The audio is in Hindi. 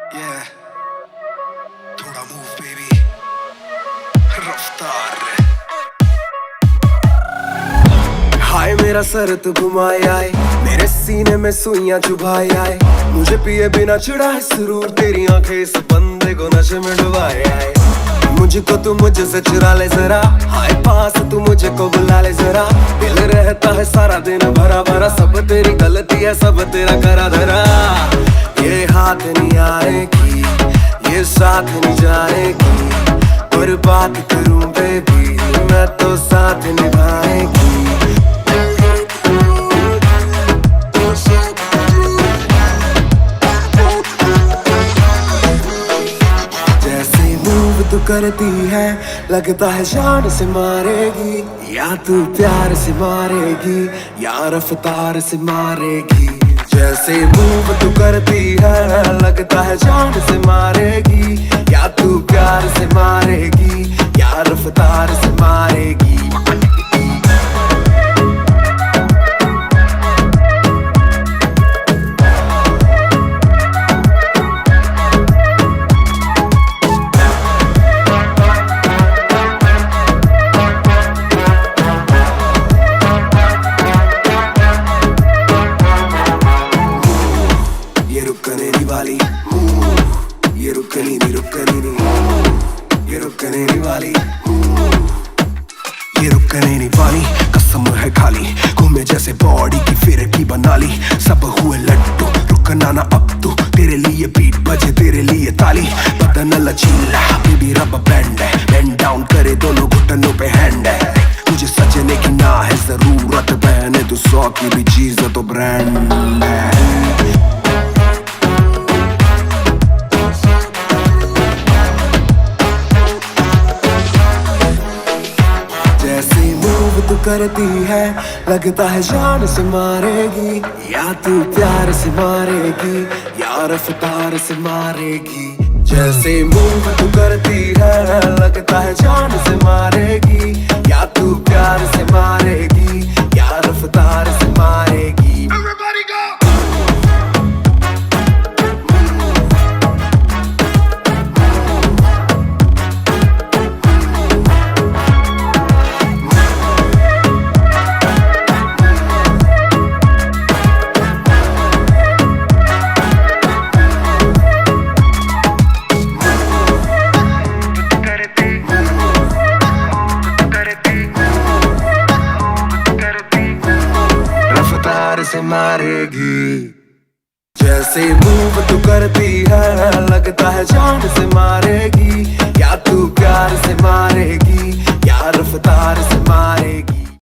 Yeah, थोड़ा मूव बेबी, रफ्तार। हाय मेरा सर तू घुमाए आए, मेरे सीने में सुइयां चुभाए आए, मुझे पिए बिना चिढ़ाए सुरूर, तेरी आंखें इस बंदे को नशे में डुबाए आए। मुझको तू मुझसे चुरा ले जरा, हाय पास तू मुझे को बुला ले जरा, दिल रहता है सारा दिन भरा भरा, सब तेरी गलती है सब तेरा करा धरा। ये हाथ नहीं आएगी, ये साथ नहीं जाएगी, और बात करूं बेबी मैं तो साथ निभाएगी। जैसे मूव तू करती है लगता है जान से मारेगी, या तू प्यार से मारेगी या रफ्तार से मारेगी। जैसे मूव तू करती है लगता है जान से मारेगी, या तू प्यार से मारेगी या रफ्तार से मारेगी। ये रुकने नहीं वाली, ये रुकनी नहीं, रुकनी नहीं, ये रुकने नहीं वाली, ये रुकने नहीं वाली। कसम है खाली घूमे जैसे बॉडी की फिर की बना ली, सब हुए लट्टू रुकना ना अब तू, तेरे लिए बीट बजे तेरे लिए ताली। बदन लचीला बेबी रब बैंड है, बेंड डाउन करे दोनों घुटनों पे हैंड है, तुझे सजने की ना है जरूरत, पहने तू 100 की भी चीज तो ब्रांड है। जैसे मूव तू करती है लगता है जान से मारेगी, या तू प्यार से मारेगी या रफ्तार से मारेगी। जैसे मूव तू करती है लगता है जान से मारेगी, या तू प्यार से मारेगी या रफ्तार से मारेगी। Everybody go! रफ्तार से मारेगी। जैसे मूव तू करती है लगता है जान से मारेगी।